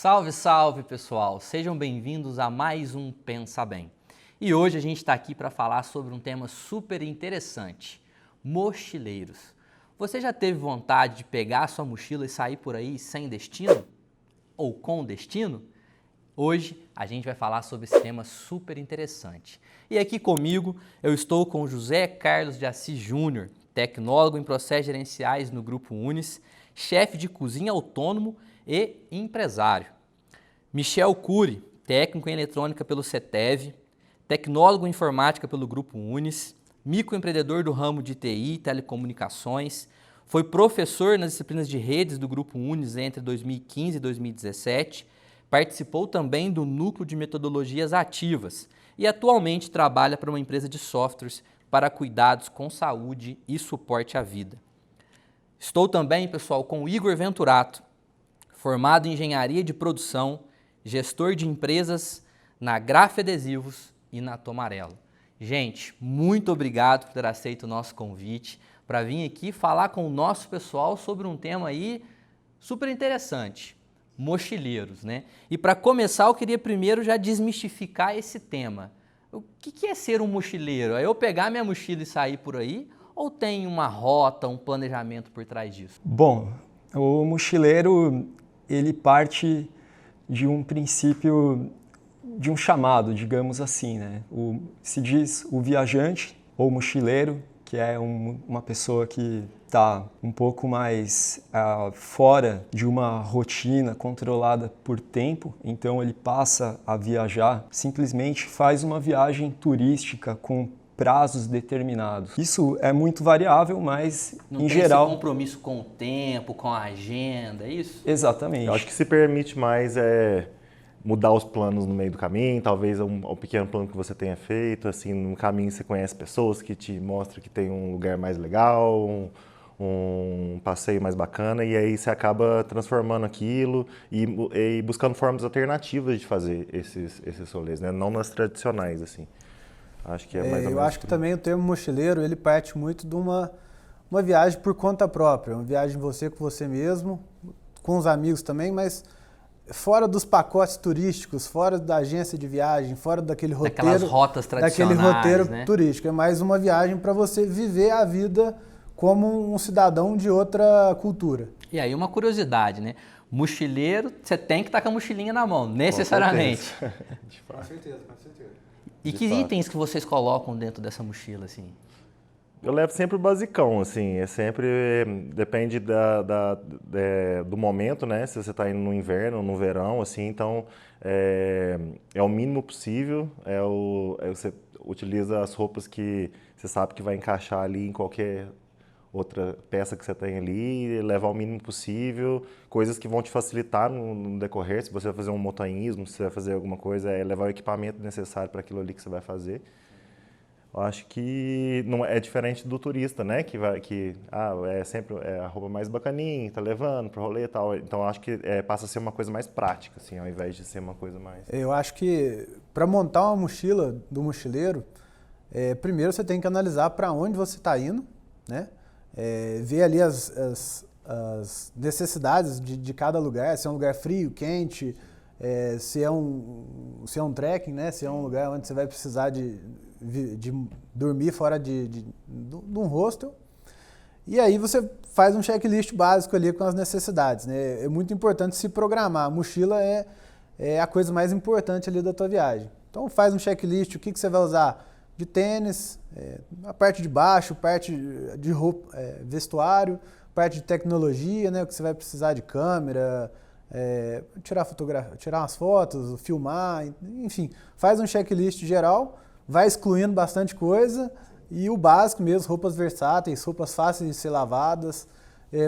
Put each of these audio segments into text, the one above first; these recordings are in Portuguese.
Salve, salve pessoal! Sejam bem-vindos a mais um Pensa Bem. E hoje a gente está aqui para falar sobre um tema super interessante, mochileiros. Você já teve vontade de pegar a sua mochila e sair por aí sem destino? Ou com destino? Hoje a gente vai falar sobre esse tema super interessante. E aqui comigo eu estou com o José Carlos de Assis Júnior, tecnólogo em processos gerenciais no Grupo Unis, chefe de cozinha autônomo e empresário. Michel Cury, técnico em eletrônica pelo CETEV, tecnólogo em informática pelo Grupo Unis, microempreendedor do ramo de TI e telecomunicações, foi professor nas disciplinas de redes do Grupo Unis entre 2015 e 2017, participou também do núcleo de metodologias ativas e atualmente trabalha para uma empresa de softwares para cuidados com saúde e suporte à vida. Estou também, pessoal, com o Igor Venturato, formado em engenharia de produção, gestor de empresas na Graf Adesivos e na Tomarello. Gente, muito obrigado por ter aceito o nosso convite para vir aqui falar com o nosso pessoal sobre um tema aí super interessante, mochileiros, né? E para começar, eu queria primeiro já desmistificar esse tema. O que é ser um mochileiro? É eu pegar minha mochila e sair por aí? Ou tem uma rota, um planejamento por trás disso? Bom, o mochileiro, ele parte de um princípio, de um chamado, digamos assim, né? Se diz o viajante ou mochileiro, que é uma pessoa que está um pouco mais fora de uma rotina controlada por tempo, então ele passa a viajar, simplesmente faz uma viagem turística com prazos determinados. Isso é muito variável, mas em geral... Não tem esse compromisso com o tempo, com a agenda, é isso? Exatamente. Eu acho que se permite mais mudar os planos no meio do caminho, talvez um pequeno plano que você tenha feito, assim, no caminho você conhece pessoas que te mostram que tem um lugar mais legal, um passeio mais bacana, e aí você acaba transformando aquilo e buscando formas alternativas de fazer esses rolês, né? Não nas tradicionais, assim. Acho que é mais ou menos. Eu acho que também o termo mochileiro, ele parte muito de uma viagem por conta própria, uma viagem você com você mesmo, com os amigos também, mas fora dos pacotes turísticos, fora da agência de viagem, fora daquele roteiro, daquelas rotas tradicionais, daquele roteiro, né? Turístico. É mais uma viagem para você viver a vida como um cidadão de outra cultura. E aí uma curiosidade, né? Mochileiro, você tem que estar com a mochilinha na mão, necessariamente. Com certeza, com certeza. E que itens que vocês colocam dentro dessa mochila, assim? Eu levo sempre o basicão, assim, depende do momento, né, se você está indo no inverno ou no verão, assim, então é o mínimo possível, você utiliza as roupas que você sabe que vai encaixar ali em qualquer outra peça que você tem ali, levar o mínimo possível, coisas que vão te facilitar no decorrer, se você vai fazer um montanhismo, se você vai fazer alguma coisa, levar o equipamento necessário para aquilo ali que você vai fazer. Eu acho que não é diferente do turista, né? É sempre a roupa mais bacaninha, tá levando pro rolê e tal. Então eu acho que passa a ser uma coisa mais prática, assim, ao invés de ser uma coisa mais... Eu acho que para montar uma mochila do mochileiro, primeiro você tem que analisar para onde você está indo, né? Ver ali as necessidades de cada lugar, se é um lugar frio, quente, se é um trekking, né? Se é um lugar onde você vai precisar de dormir fora de um hostel. E aí você faz um checklist básico ali com as necessidades, né? É muito importante se programar. A mochila é a coisa mais importante ali da tua viagem. Então faz um checklist, o que você vai usar de tênis, a parte de baixo, parte de roupa, vestuário, parte de tecnologia, né? O que você vai precisar de câmera, tirar umas fotos, filmar, enfim. Faz um checklist geral, vai excluindo bastante coisa e o básico mesmo, roupas versáteis, roupas fáceis de ser lavadas,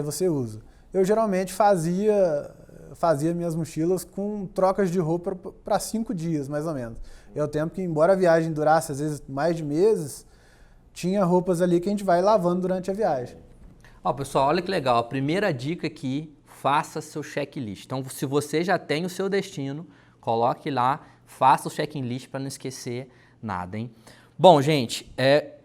você usa. Eu geralmente fazia minhas mochilas com trocas de roupa para 5 dias, mais ou menos. É o tempo que, embora a viagem durasse às vezes mais de meses, tinha roupas ali que a gente vai lavando durante a viagem. Ó, pessoal, olha que legal. A primeira dica aqui, faça seu checklist. Então, se você já tem o seu destino, coloque lá, faça o checklist para não esquecer nada, hein? Bom, gente,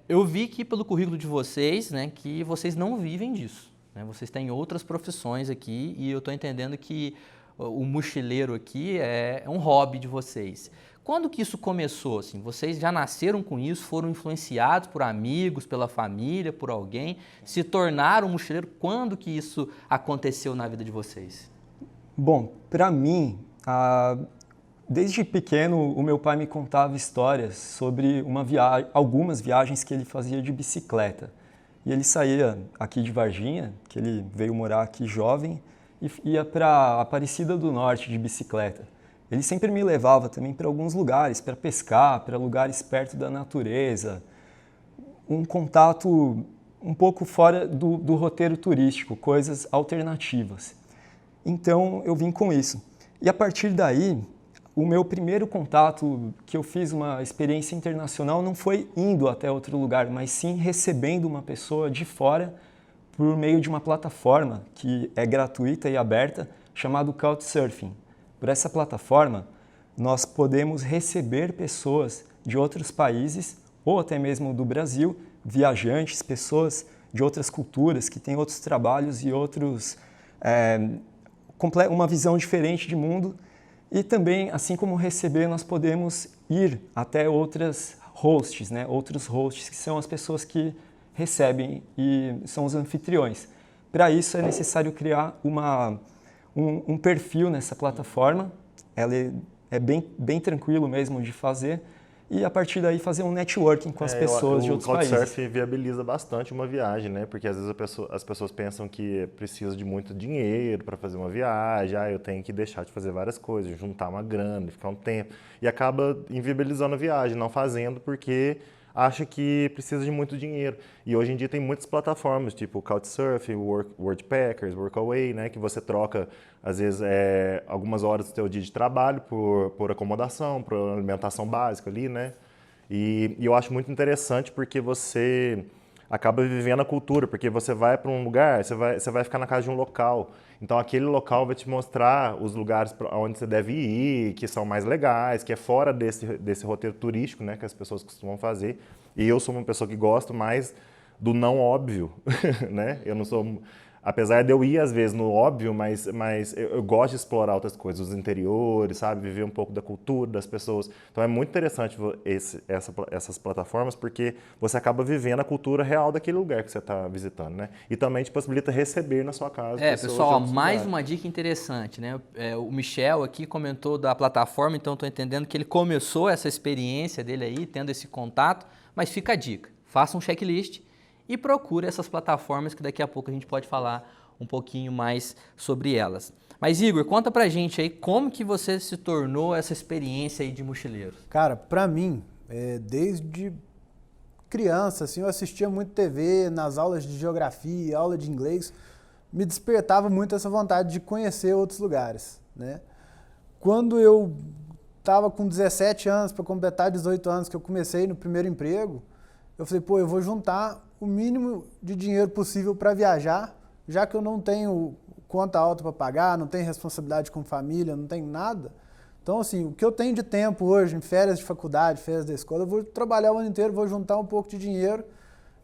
eu vi aqui pelo currículo de vocês, né, que vocês não vivem disso, né? Vocês têm outras profissões aqui e eu estou entendendo que o mochileiro aqui é um hobby de vocês. Quando que isso começou? Assim, vocês já nasceram com isso, foram influenciados por amigos, pela família, por alguém, se tornaram mochileiro? Quando que isso aconteceu na vida de vocês? Bom, para mim, desde pequeno, o meu pai me contava histórias sobre algumas viagens que ele fazia de bicicleta. E ele saía aqui de Varginha, que ele veio morar aqui jovem, e ia para Aparecida do Norte de bicicleta. Ele sempre me levava também para alguns lugares, para pescar, para lugares perto da natureza. Um contato um pouco fora do roteiro turístico, coisas alternativas. Então eu vim com isso. E a partir daí, o meu primeiro contato, que eu fiz uma experiência internacional, não foi indo até outro lugar, mas sim recebendo uma pessoa de fora por meio de uma plataforma que é gratuita e aberta, chamada Couchsurfing. Por essa plataforma, nós podemos receber pessoas de outros países, ou até mesmo do Brasil, viajantes, pessoas de outras culturas, que têm outros trabalhos e uma visão diferente de mundo. E também, assim como receber, nós podemos ir até outros hosts, que são as pessoas que recebem e são os anfitriões. Para isso é necessário criar um perfil nessa plataforma. Ela é bem tranquilo mesmo de fazer, e a partir daí fazer um networking com as pessoas de outros países. O Couchsurfing viabiliza bastante uma viagem, né? Porque às vezes as pessoas pensam que precisa de muito dinheiro para fazer uma viagem, eu tenho que deixar de fazer várias coisas, juntar uma grana, ficar um tempo, e acaba inviabilizando a viagem, não fazendo porque acha que precisa de muito dinheiro. E hoje em dia tem muitas plataformas, tipo o Couchsurfing, o Worldpackers, Workaway, né, que você troca, às vezes, algumas horas do seu dia de trabalho por acomodação, por alimentação básica ali, né? E eu acho muito interessante porque você acaba vivendo a cultura, porque você vai para um lugar, você vai ficar na casa de um local. Então, aquele local vai te mostrar os lugares onde você deve ir, que são mais legais, que é fora desse roteiro turístico, né, que as pessoas costumam fazer. E eu sou uma pessoa que gosto mais do não óbvio, né? Eu não sou... Apesar de eu ir, às vezes, no óbvio, mas eu gosto de explorar outras coisas, os interiores, sabe? Viver um pouco da cultura das pessoas. Então, é muito interessante essas plataformas, porque você acaba vivendo a cultura real daquele lugar que você está visitando, né? E também te possibilita receber na sua casa pessoas pessoal, de mais lugares. uma dica interessante, né? O Michel aqui comentou da plataforma, então estou entendendo que ele começou essa experiência dele aí, tendo esse contato, mas fica a dica, faça um checklist e procure essas plataformas que daqui a pouco a gente pode falar um pouquinho mais sobre elas. Mas Igor, conta pra gente aí como que você se tornou essa experiência aí de mochileiro. Cara, pra mim, desde criança, assim, eu assistia muito TV, nas aulas de geografia, aula de inglês, me despertava muito essa vontade de conhecer outros lugares, né? Quando eu estava com 17 anos, para completar 18 anos, que eu comecei no primeiro emprego, eu falei, eu vou juntar o mínimo de dinheiro possível para viajar, já que eu não tenho conta alta para pagar, não tenho responsabilidade com família, não tenho nada. Então, assim, o que eu tenho de tempo hoje, em férias de faculdade, férias da escola, eu vou trabalhar o ano inteiro, vou juntar um pouco de dinheiro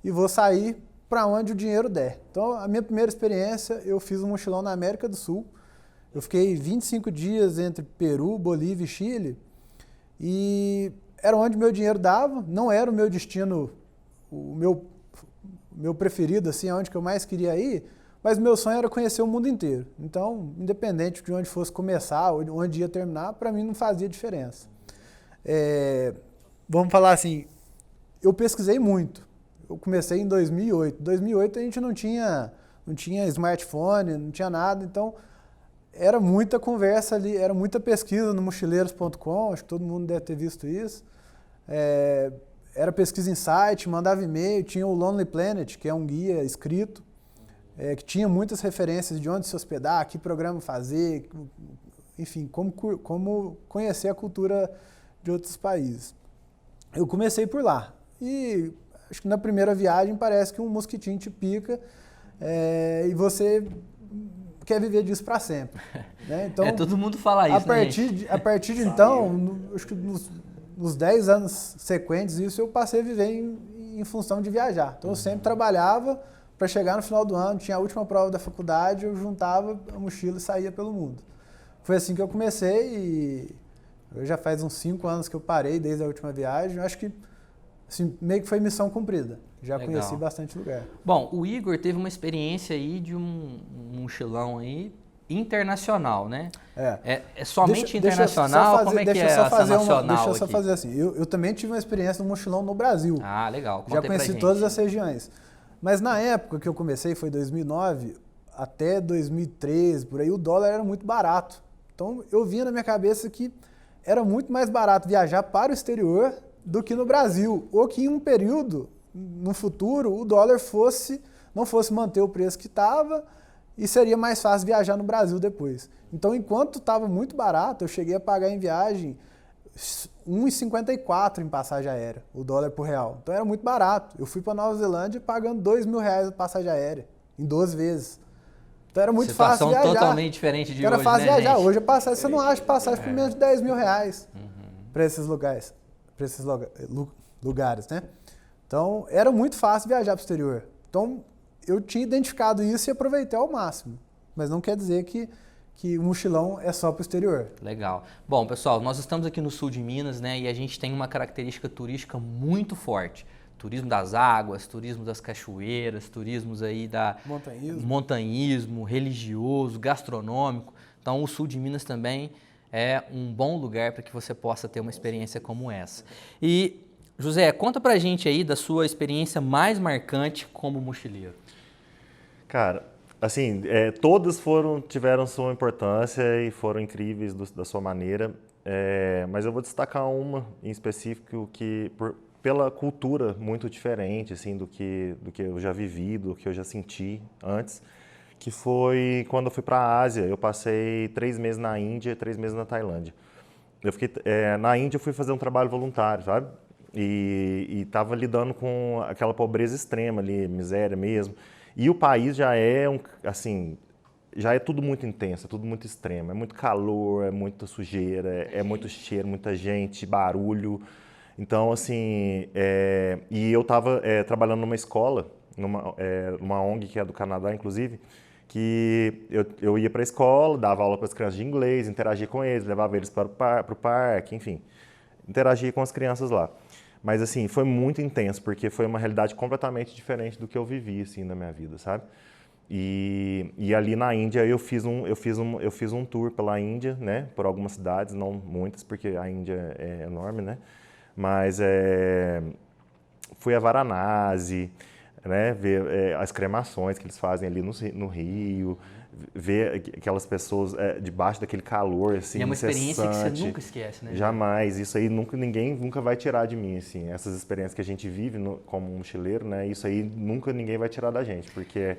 e vou sair para onde o dinheiro der. Então, a minha primeira experiência, eu fiz um mochilão na América do Sul. Eu fiquei 25 dias entre Peru, Bolívia e Chile, e era onde meu dinheiro dava, não era o meu destino, o meu preferido, assim, onde que eu mais queria ir, mas meu sonho era conhecer o mundo inteiro. Então, independente de onde fosse começar, onde ia terminar, para mim não fazia diferença. Vamos falar assim, eu pesquisei muito. Eu comecei em 2008. Em 2008 a gente não tinha smartphone, não tinha nada, então era muita conversa ali, era muita pesquisa no mochileiros.com, acho que todo mundo deve ter visto isso. Era pesquisa em site, mandava e-mail, tinha o Lonely Planet, que é um guia escrito, que tinha muitas referências de onde se hospedar, que programa fazer, enfim, como conhecer a cultura de outros países. Eu comecei por lá e acho que na primeira viagem parece que um mosquitinho te pica e você quer viver disso para sempre. Né? Então, todo mundo fala isso, a partir de então, acho que nos 10 anos sequentes, isso eu passei a viver em função de viajar. Então eu sempre trabalhava para chegar no final do ano, tinha a última prova da faculdade, eu juntava a mochila e saía pelo mundo. foi assim que eu comecei e já faz uns 5 anos que eu parei desde a última viagem. Eu acho que assim, meio que foi missão cumprida. Já Legal. conheci bastante lugar. Bom, o Igor teve uma experiência aí de um mochilão aí internacional, né? É somente internacional? Como é que é essa nacional Deixa eu só aqui? fazer assim. Eu também tive uma experiência no mochilão no Brasil. Ah, legal. Conta Já aí pra conheci gente. todas as regiões. Mas na época que eu comecei, foi 2009, até 2013, por aí, o dólar era muito barato. Então eu vinha na minha cabeça que era muito mais barato viajar para o exterior do que no Brasil. Ou que em um período, no futuro, o dólar não fosse manter o preço que estava e seria mais fácil viajar no Brasil depois. Então, enquanto estava muito barato, eu cheguei a pagar em viagem R$ 1,54 em passagem aérea, o dólar por real. Então era muito barato. Eu fui para Nova Zelândia pagando R$ 2.000 de passagem aérea, em 12 vezes. Então era muito fácil viajar. Situação totalmente diferente de então, hoje, era fácil viajar. gente? Hoje a passagem, você não acha passagem por menos de R$ 10.000 para esses lugares, lugares, né? Então era muito fácil viajar para o exterior. Então eu tinha identificado isso e aproveitei ao máximo. Mas não quer dizer que o mochilão é só para o exterior. Legal. Bom, pessoal, nós estamos aqui no sul de Minas, né? E a gente tem uma característica turística muito forte. Turismo das águas, turismo das cachoeiras, turismos aí da montanhismo, religioso, gastronômico. Então, o sul de Minas também é um bom lugar para que você possa ter uma experiência como essa. E, José, conta pra gente aí da sua experiência mais marcante como mochileiro. Cara, assim, todas tiveram sua importância e foram incríveis da sua maneira, mas eu vou destacar uma em específico que, pela cultura muito diferente assim, do que eu já vivi, do que eu já senti antes, que foi quando eu fui para a Ásia. Eu passei 3 meses na Índia e 3 meses na Tailândia. Na Índia eu fui fazer um trabalho voluntário, sabe? E estava lidando com aquela pobreza extrema ali, miséria mesmo. E o país já é tudo muito intenso, é tudo muito extremo. É muito calor, é muita sujeira, é muito cheiro, muita gente, barulho. Então, assim, e eu estava trabalhando numa escola, numa ONG que é do Canadá, inclusive, que eu ia para a escola, dava aula para as crianças de inglês, interagia com eles, levava eles para o parque, enfim, interagia com as crianças lá. Mas, assim, foi muito intenso, porque foi uma realidade completamente diferente do que eu vivi, assim, na minha vida, sabe? E ali na Índia eu fiz um tour pela Índia, né? Por algumas cidades, não muitas, porque a Índia é enorme, né? Mas fui a Varanasi, né? Ver as cremações que eles fazem ali no Rio, ver aquelas pessoas debaixo daquele calor, assim, e é uma experiência que você incessante. nunca esquece, né? Jamais. Isso aí ninguém nunca vai tirar de mim, assim. Essas experiências que a gente vive como mochileiro, né? Isso aí nunca ninguém vai tirar da gente, porque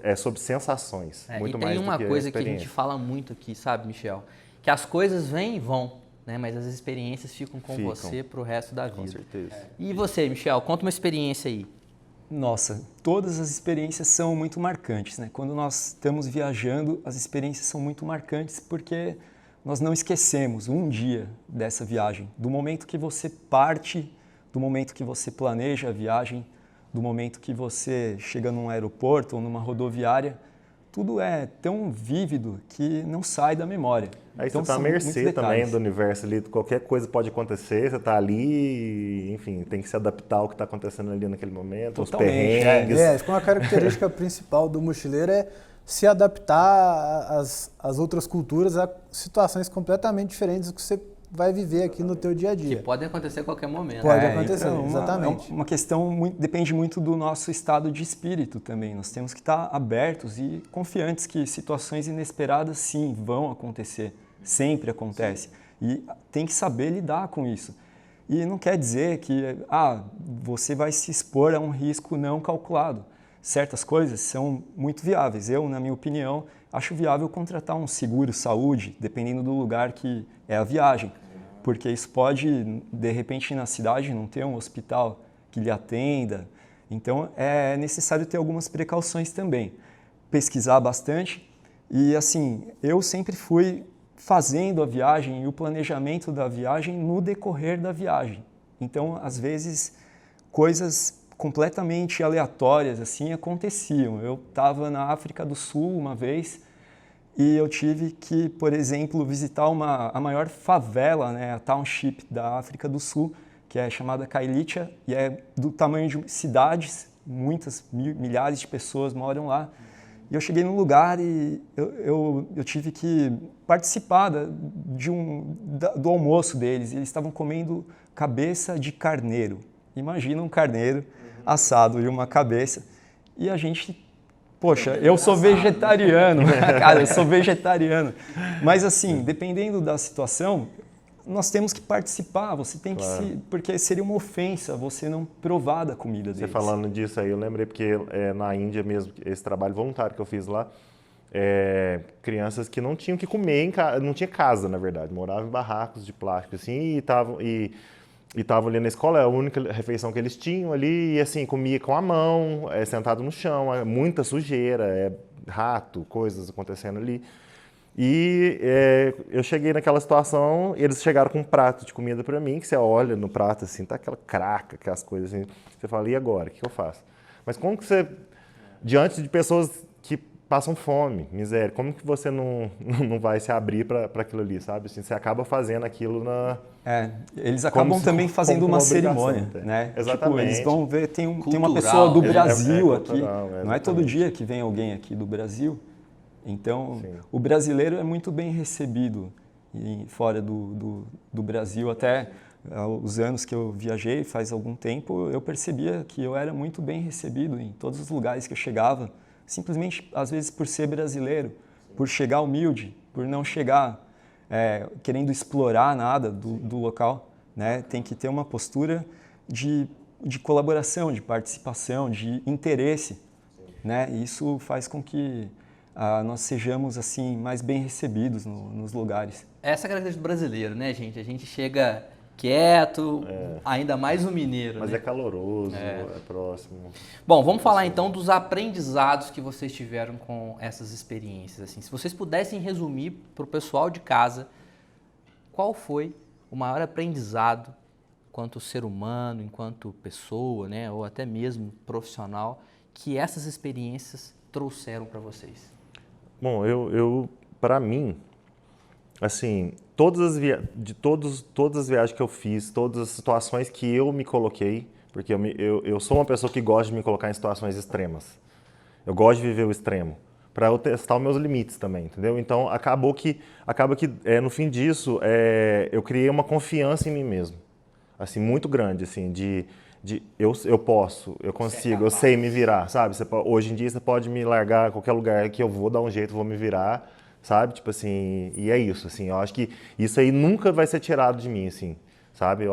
é sobre sensações, muito mais do que E tem uma coisa que a gente experiência. fala muito aqui, sabe, Michel? Que as coisas vêm e vão, né? Mas as experiências ficam com você pro resto da vida. Com certeza. E você, Michel, conta uma experiência aí. Nossa, todas as experiências são muito marcantes, né? Quando nós estamos viajando, as experiências são muito marcantes porque nós não esquecemos um dia dessa viagem, do momento que você parte, do momento que você planeja a viagem, do momento que você chega num aeroporto ou numa rodoviária, tudo é tão vívido que não sai da memória. Aí então, você está à mercê também do universo ali, qualquer coisa pode acontecer, você está ali, enfim, tem que se adaptar ao que está acontecendo ali naquele momento, os perrengues. Acho que uma característica principal do mochileiro é se adaptar às outras culturas, a situações completamente diferentes do que você vai viver aqui no teu dia a dia. Que podem acontecer a qualquer momento. Pode acontecer, então, exatamente. Uma questão depende muito do nosso estado de espírito também. Nós temos que estar abertos e confiantes que situações inesperadas, sim, vão acontecer. Sempre acontece. E tem que saber lidar com isso. E não quer dizer que você vai se expor a um risco não calculado. Certas coisas são muito viáveis. Eu, na minha opinião, acho viável contratar um seguro-saúde, dependendo do lugar que é a viagem. Porque isso pode, de repente, na cidade não ter um hospital que lhe atenda. Então, é necessário ter algumas precauções também. Pesquisar bastante. E, assim, eu sempre fui fazendo a viagem e o planejamento da viagem no decorrer da viagem. Então, às vezes, coisas completamente aleatórias assim aconteciam. Eu estava na África do Sul uma vez e eu tive que, por exemplo, visitar a maior favela, né, a township da África do Sul, que é chamada Kailicha, e é do tamanho de cidades, muitas, milhares de pessoas moram lá. E eu cheguei num lugar e eu tive que participar do almoço deles. Eles estavam comendo cabeça de carneiro. Imagina um carneiro assado e uma cabeça. E a gente... Poxa, eu sou vegetariano, cara, eu sou vegetariano. Mas assim, dependendo da situação, nós temos que participar, você tem que porque seria uma ofensa você não provar da comida deles. Você falando disso aí, eu lembrei porque na Índia mesmo, esse trabalho voluntário que eu fiz lá, crianças que não tinham que comer, não tinha casa, na verdade, moravam em barracos de plástico, assim, e estavam ali na escola, a única refeição que eles tinham ali, e assim, comia com a mão, sentado no chão, muita sujeira, rato, coisas acontecendo ali. E eu cheguei naquela situação, eles chegaram com um prato de comida para mim, que você olha no prato assim, tá aquela craca, aquelas coisas assim, você fala, e agora, o que eu faço? Mas como que você, diante de pessoas que passam fome, miséria, como que você não vai se abrir para aquilo ali, sabe? Assim, você acaba fazendo aquilo eles acabam também fazendo uma cerimônia, né? Exatamente. Tipo, eles vão ver, tem uma pessoa do Brasil aqui, não é todo dia que vem alguém aqui do Brasil. Então, o brasileiro é muito bem recebido fora do Brasil. Até os anos que eu viajei, faz algum tempo, eu percebia que eu era muito bem recebido em todos os lugares que eu chegava. Simplesmente, às vezes, por ser brasileiro, por chegar humilde, por não chegar querendo explorar nada do local, né? Tem que ter uma postura de colaboração, de participação, de interesse, né? E isso faz com que nós sejamos assim mais bem recebidos nos lugares. Essa é a característica do brasileiro, né, gente? A gente chega quieto, ainda mais o mineiro. Mas né? é caloroso, é próximo. Bom, vamos falar então dos aprendizados que vocês tiveram com essas experiências. Assim, se vocês pudessem resumir para o pessoal de casa, qual foi o maior aprendizado enquanto ser humano, enquanto pessoa, né, ou até mesmo profissional, que essas experiências trouxeram para vocês? Bom, para mim, assim, todas as viagens que eu fiz, todas as situações que eu me coloquei, porque eu sou uma pessoa que gosta de me colocar em situações extremas. Eu gosto de viver o extremo, para eu testar os meus limites também, entendeu? Então, acaba que no fim disso, eu criei uma confiança em mim mesmo, assim, muito grande, assim, eu posso, eu consigo, eu sei me virar, sabe? Hoje em dia você pode me largar a qualquer lugar que eu vou dar um jeito, vou me virar, sabe? Tipo assim, e é isso, assim, eu acho que isso aí nunca vai ser tirado de mim, assim, sabe?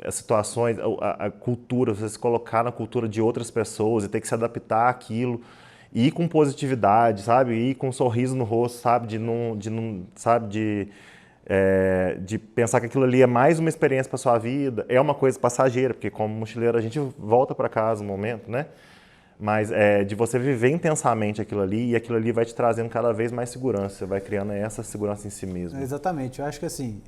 As situações, a cultura, você se colocar na cultura de outras pessoas e ter que se adaptar àquilo, e ir com positividade, sabe? Ir com um sorriso no rosto, sabe? De pensar que aquilo ali é mais uma experiência para sua vida, é uma coisa passageira, porque como mochileiro a gente volta para casa um momento, né? Mas de você viver intensamente aquilo ali, e aquilo ali vai te trazendo cada vez mais segurança, você vai criando essa segurança em si mesmo. Exatamente, eu acho que assim,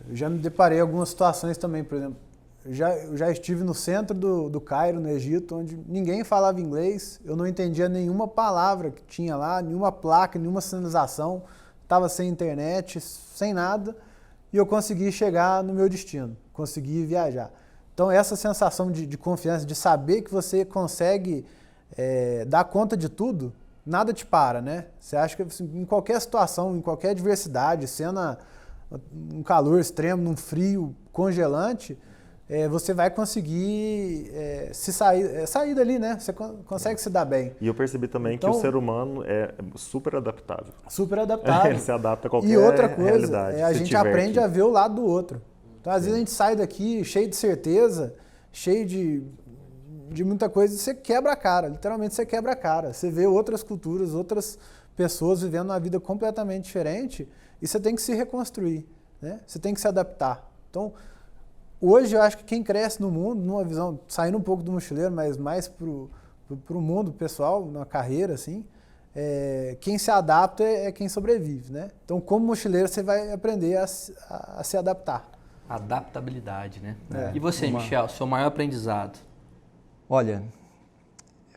eu já me deparei em algumas situações também, por exemplo, eu já estive no centro do Cairo, no Egito, onde ninguém falava inglês, eu não entendia nenhuma palavra que tinha lá, nenhuma placa, nenhuma sinalização, estava sem internet, sem nada, e eu consegui chegar no meu destino, consegui viajar. Então essa sensação de confiança, de saber que você consegue dar conta de tudo, nada te para, né? Você acha que assim, em qualquer situação, em qualquer adversidade, sendo um calor extremo, num frio congelante, você vai conseguir sair dali, né? Você consegue se dar bem. E eu percebi também que o ser humano é super adaptável. Super adaptável. Ele se adapta a qualquer realidade. E outra coisa, realidade, a gente aprende a ver o lado do outro. Então, às vezes a gente sai daqui cheio de certeza, cheio de muita coisa, e você quebra a cara. Literalmente você quebra a cara. Você vê outras culturas, outras pessoas vivendo uma vida completamente diferente, e você tem que se reconstruir, né? Você tem que se adaptar. Então, hoje eu acho que quem cresce no mundo, numa visão, saindo um pouco do mochileiro, mas mais pro mundo pessoal, na carreira, assim, quem se adapta é quem sobrevive, né? Então, como mochileiro, você vai aprender a se adaptar. Adaptabilidade, né? E você, Michel, seu maior aprendizado? Olha,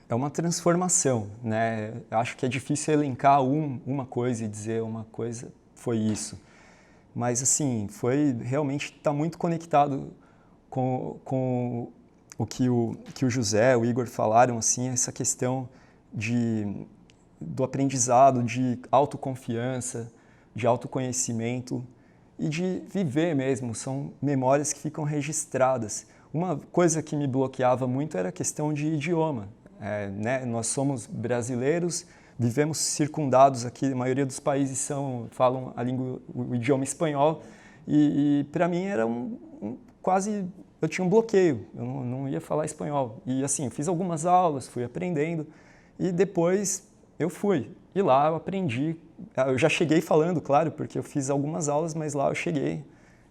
é uma transformação, né? Eu acho que é difícil elencar uma coisa e dizer uma coisa foi isso. Mas, assim, realmente está muito conectado com o que o José, o Igor falaram, assim, essa questão do aprendizado, de autoconfiança, de autoconhecimento e de viver mesmo. São memórias que ficam registradas. Uma coisa que me bloqueava muito era a questão de idioma. Né? Nós somos brasileiros, vivemos circundados aqui, a maioria dos países falam o idioma espanhol, e para mim era quase, eu tinha um bloqueio, eu não ia falar espanhol. E assim, eu fiz algumas aulas, fui aprendendo, e depois eu fui. E lá eu aprendi, eu já cheguei falando, claro, porque eu fiz algumas aulas, mas lá eu cheguei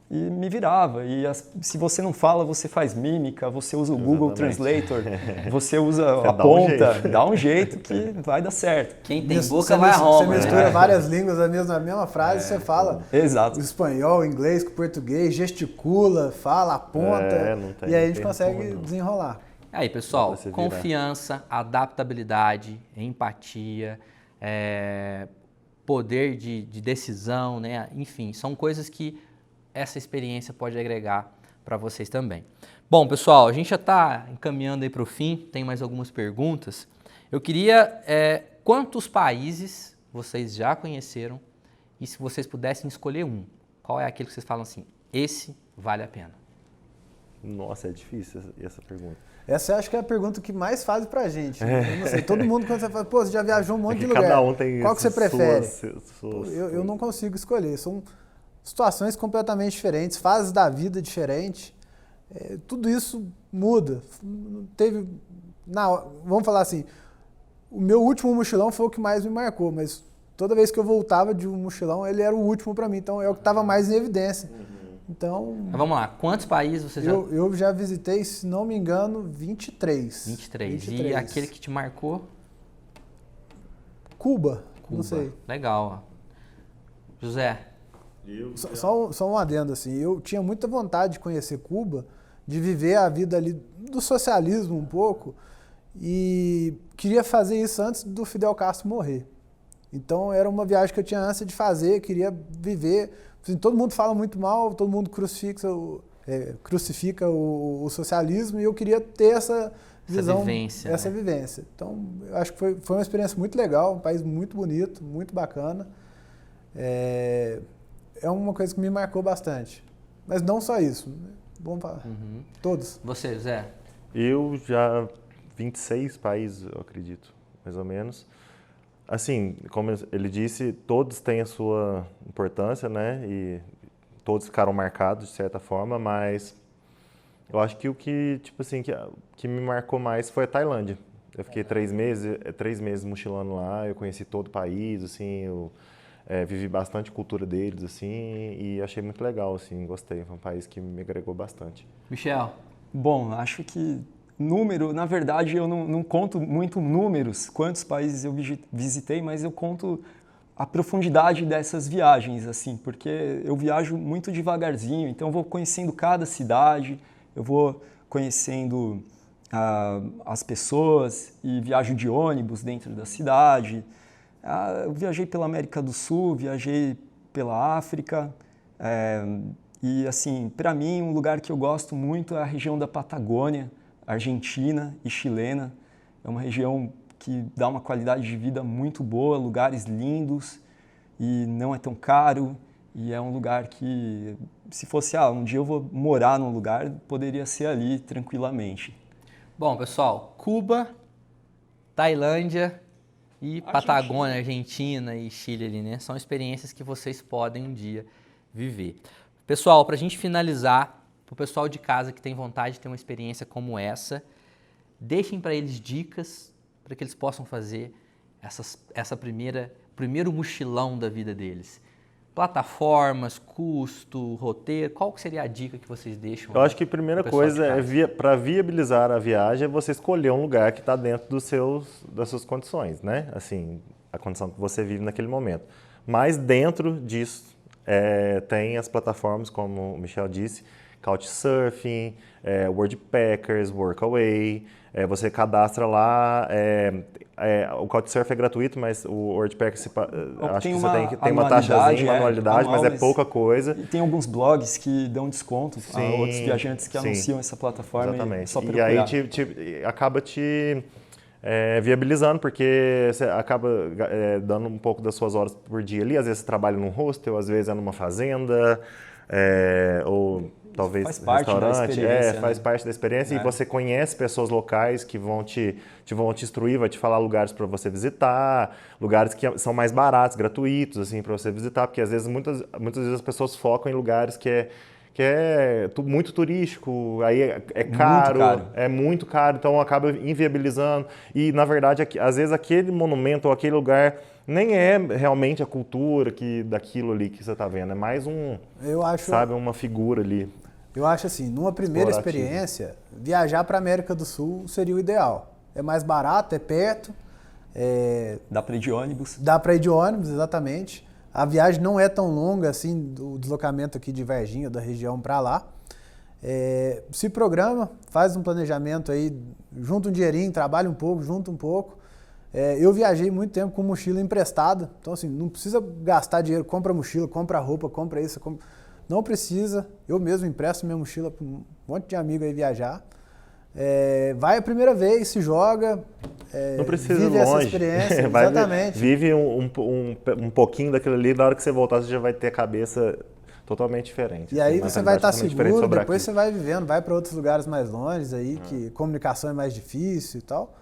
e me virava. E se você não fala, você faz mímica, você usa o Google Translator, você usa a ponta, dá um jeito que vai dar certo. Quem tem boca vai a Roma. Você mistura várias línguas na mesma frase, você fala Exato. o espanhol, o inglês com o português, gesticula, fala, aponta, e aí a gente consegue desenrolar. Aí, pessoal, confiança, adaptabilidade, empatia, poder de decisão, né? Enfim, são coisas que essa experiência pode agregar para vocês também. Bom, pessoal, a gente já está encaminhando aí para o fim, tem mais algumas perguntas. Eu queria, quantos países vocês já conheceram e se vocês pudessem escolher um, qual é aquele que vocês falam assim, esse vale a pena? Nossa, é difícil essa pergunta. Essa eu acho que é a pergunta que mais fazem pra gente. Eu não sei, todo mundo quando você fala, pô, você já viajou um monte de lugar, cada um tem qual que você prefere? Eu não consigo escolher, são situações completamente diferentes, fases da vida diferentes, tudo isso muda. Vamos falar assim, o meu último mochilão foi o que mais me marcou, mas toda vez que eu voltava de um mochilão, ele era o último para mim, então é o que estava mais em evidência. Então, mas vamos lá, quantos países você eu já visitei, se não me engano, 23. 23. E aquele que te marcou? Cuba. Não sei. Legal. José? Só um adendo, assim, eu tinha muita vontade de conhecer Cuba, de viver a vida ali do socialismo um pouco, e queria fazer isso antes do Fidel Castro morrer. Então era uma viagem que eu tinha ânsia de fazer, queria viver. Assim, todo mundo fala muito mal, todo mundo crucifica o socialismo, e eu queria ter essa visão, essa vivência. Então eu acho que foi uma experiência muito legal, um país muito bonito, muito bacana. É uma coisa que me marcou bastante. Mas não só isso. Vamos falar. Todos. Você, Zé? Eu já 26 países, eu acredito, mais ou menos. Assim, como ele disse, todos têm a sua importância, né? E todos ficaram marcados de certa forma, mas eu acho que o que, tipo assim, que me marcou mais foi a Tailândia. Eu fiquei 3 meses mochilando lá, eu conheci todo o país, assim, eu vivi bastante cultura deles, assim, e achei muito legal, assim, gostei. Foi um país que me agregou bastante. Michel? Bom, acho que na verdade eu não conto muito números, quantos países eu visitei, mas eu conto a profundidade dessas viagens, assim, porque eu viajo muito devagarzinho, então eu vou conhecendo cada cidade, eu vou conhecendo as pessoas e viajo de ônibus dentro da cidade. Eu viajei pela América do Sul, viajei pela África, e assim, para mim um lugar que eu gosto muito é a região da Patagônia, argentina e chilena. É uma região que dá uma qualidade de vida muito boa, lugares lindos e não é tão caro. E é um lugar que, se fosse, um dia eu vou morar num lugar, poderia ser ali tranquilamente. Bom, pessoal, Cuba, Tailândia e Patagônia, Argentina e Chile ali, né? São experiências que vocês podem um dia viver. Pessoal, para a gente finalizar, para o pessoal de casa que tem vontade de ter uma experiência como essa, deixem para eles dicas para que eles possam fazer primeiro mochilão da vida deles. Plataformas, custo, roteiro, qual que seria a dica que vocês deixam? Eu acho que a primeira coisa para viabilizar a viagem é você escolher um lugar que está dentro das suas condições, né? Assim, a condição que você vive naquele momento. Mas dentro disso tem as plataformas, como o Michel disse. Couchsurfing, Worldpackers, Workaway. Você cadastra lá. O Couchsurfing é gratuito, mas o Worldpackers acho que você tem uma taxazinha, uma anualidade, mas é pouca coisa. E tem alguns blogs que dão desconto a outros viajantes que sim. anunciam essa plataforma. Exatamente. Só e aí acaba te viabilizando, porque você acaba dando um pouco das suas horas por dia ali. Às vezes você trabalha num hostel, às vezes é numa fazenda, ou talvez faz parte restaurante. da experiência, faz parte da experiência. E você conhece pessoas locais que vão te instruir, vai te falar lugares para você visitar, lugares que são mais baratos, gratuitos, assim, para você visitar, porque às vezes, muitas vezes as pessoas focam em lugares que é muito turístico, aí é caro, é muito caro, então acaba inviabilizando. E, na verdade, às vezes aquele monumento ou aquele lugar nem é realmente a cultura daquilo ali que você está vendo, é mais uma figura ali. Eu acho assim, numa primeira experiência, viajar para a América do Sul seria o ideal. É mais barato, é perto. Dá para ir de ônibus. Dá para ir de ônibus, exatamente. A viagem não é tão longa assim, do deslocamento aqui de Varginha, da região para lá. Se programa, faz um planejamento aí, junta um dinheirinho, trabalha um pouco, junta um pouco. Eu viajei muito tempo com mochila emprestada, então assim, não precisa gastar dinheiro, compra mochila, compra roupa, compra isso, não precisa. Eu mesmo empresto minha mochila para um monte de amigo aí viajar. Vai a primeira vez, se joga, não precisa vive ir longe. Essa experiência, exatamente. Vive um pouquinho daquilo ali, na hora que você voltar você já vai ter a cabeça totalmente diferente. E aí você vai estar seguro, depois você vai vivendo, vai para outros lugares mais longe, aí que comunicação é mais difícil e tal.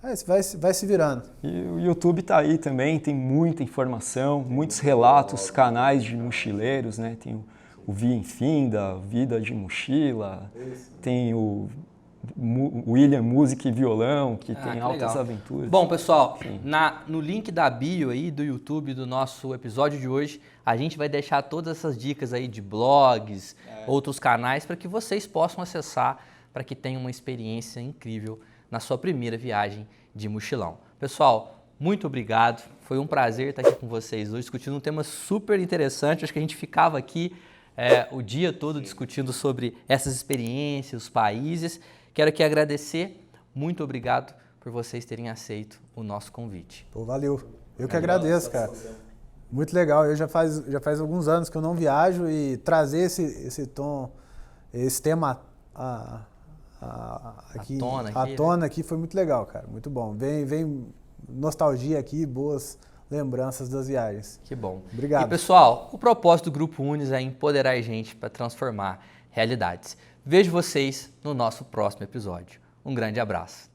Aí você vai se virando. E o YouTube está aí também, tem muita informação, muitos relatos, canais de mochileiros, né? Tem o Via Infinda, Vida de Mochila, tem o William Música e Violão, que tem altas aventuras. Bom, pessoal, no link da bio aí do YouTube do nosso episódio de hoje, a gente vai deixar todas essas dicas aí de blogs, outros canais, para que vocês possam acessar, para que tenham uma experiência incrível na sua primeira viagem de mochilão. Pessoal, muito obrigado. Foi um prazer estar aqui com vocês hoje, discutindo um tema super interessante. Acho que a gente ficava aqui o dia todo discutindo sobre essas experiências, os países. Quero aqui agradecer. Muito obrigado por vocês terem aceito o nosso convite. Pô, valeu. Eu que agradeço, cara. Muito legal. Eu já faz alguns anos que eu não viajo e trazer esse tema à tona aqui foi muito legal, cara. Muito bom. Vem nostalgia aqui, boas lembranças das viagens. Que bom. Obrigado. E pessoal, o propósito do Grupo Unis é empoderar a gente para transformar realidades. Vejo vocês no nosso próximo episódio. Um grande abraço.